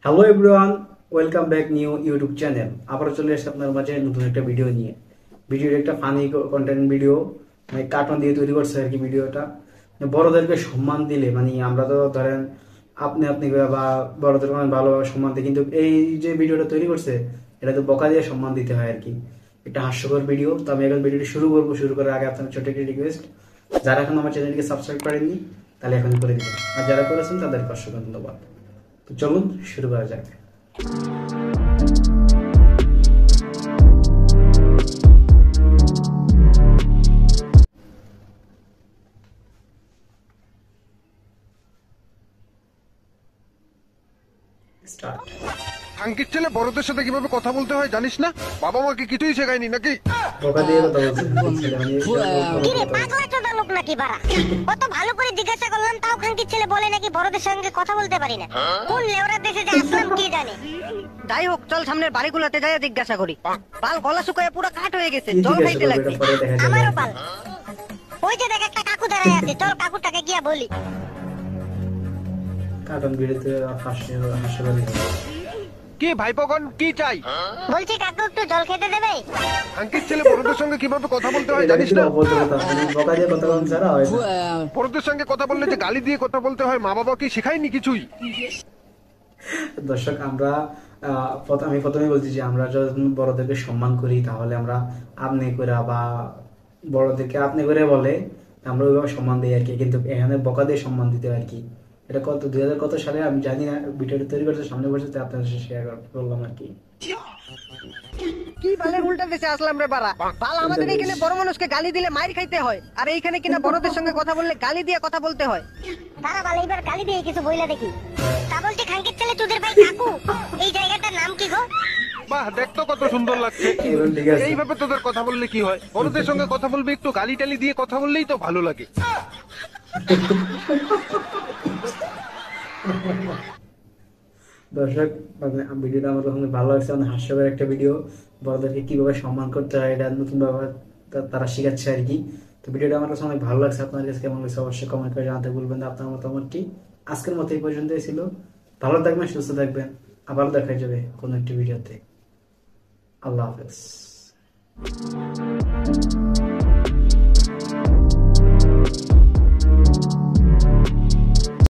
Hello everyone, welcome back new YouTube channel. আবার চলে এসেছে আপনার মাঝে নতুন একটা ভিডিও নিয়ে। ভিডিওটা একটা ফানি কন্টেন্ট ভিডিও, মানে কার্টুন দিয়ে তৈরি করছে আর কি। ভিডিওটা বড়দেরকে সম্মান দিলে, মানে আমরা তো ধরেন আপনি আপনি করে বা বড়দের মানে ভালোভাবে সম্মান দিই, কিন্তু এই যে ভিডিওটা তৈরি করছে এটা তো বকা দিয়ে সম্মান দিতে হয় আর কি। একটা হাস্যকর ভিডিও। তো আমি এখন ভিডিওটি শুরু করবো। শুরু করার আগে আপনার ছোট একটা রিকোয়েস্ট, যারা এখন আমার চ্যানেলকে সাবস্ক্রাইব করেননি তাহলে এখন করে দিবেন, আর যারা করেছেন তাদেরকে অসংখ্য ধন্যবাদ। তো চলুন শুরু করা যাক। স্টার্ট। আঙ্কির ছেলে বড়দের সাথে কিভাবে কথা বলতে হয় জানিস না? বাবা মাকে কিছুই শেখায়নি নাকি? বকা দিয়ে কথা বলছে ছেলে, মানে কিরে পাগলা চোদা লোক নাকি বাড়া? কত ভালো করে জিজ্ঞাসা করলাম তাও খানকির ছেলে বলে নাকি বড়দের সঙ্গে কথা বলতে পারি না। কোন লেওরা দেশে যে আসলাম কি জানে। যাই হোক, চল সামনের বাড়িগুলোতে যাই জিজ্ঞাসা করি। পাল গলা শুকায় পুরো কাঠ হয়ে গেছে, কি জল জিজ্ঞাসা খাইতে করবো লাগবে। এটা পরে দেখা যাবে। আমারও পাল। ওই যে দেখ একটা কাকু দাঁড়ায় আছে, চল কাকুটাকে গিয়া বলি। কার্টুন ভিডিওতে হাস্যকর। কি ভাইপোগণ কি চাই? বলছি কাকু একটু জল খেতে দেবে? আঙ্কির ছেলে বড়দের সঙ্গে কিভাবে কথা বলতে হয় এটা জানিস কিন্তু না? অভদ্রতা, মানে বকা দিয়ে কথা বলতে ছাড়া হয় না। বড়দের সঙ্গে কথা বললে যে গালি দিয়ে কথা বলতে হয়, মা বাবা কি শেখায়নি কিছুই? দর্শক, আমরা আমি প্রথমে বলছি যে আমরা যখন বড়দেরকে সম্মান করি তাহলে আমরা আপনি করে বা বড়দেরকে আপনি করে বলে আমরা ওইভাবে সম্মান দিই আর কি। কিন্তু এখানে বকা দিয়ে সম্মান দিতে হয় আর কি। এটা কত 2000 কত সালে আমি জানি না, ভিডিওটা তৈরি করতে সামনে বসে আপনাদের সাথে শেয়ার করলাম আর কি। কি বালের উল্টা দেশে আসলাম রে বাড়া। পাল আমাদের এখানে বড় মানুষকে গালি দিলে মাইর খাইতে হয়, আর এইখানে কিনা বড়দের সঙ্গে কথা বললে গালি দিয়ে কথা বলতে হয়। তারা ভালো এবার গালি দিয়ে কিছু বইলা দেখি। তা বলছি খানকির ছেলে তোদের ভাই কাকু, এই জায়গাটার নাম কি গো? বাহ, দেখতো কত সুন্দর লাগছে। এবার ঠিক আছে। এইভাবে তোদের কথা বললে কি হয়? বড়দের সঙ্গে কথা বলবি, একটু গালি টালি দিয়ে কথা বললেই তো ভালো লাগে। দর্শক, মানে ভিডিওটা আমার কাছে ভালো লাগছে, মানে হাস্যকর একটা ভিডিও। বড়দেরকে কিভাবে সম্মান করতে হয় এটা নতুন ভাবে তারা শিখাচ্ছে আর কি। তো ভিডিওটা আমার কাছে অনেক ভালো লাগছে। আপনার কাছে কেমন লাগছে অবশ্যই কমেন্ট করে জানাতে ভুলবেন না আপনার মতামত কি। আজকের মতো এই পর্যন্তই ছিল। ভালো থাকবেন, সুস্থ থাকবেন। আবার দেখা যাবে কোনো একটি ভিডিওতে। আল্লাহ হাফেজ।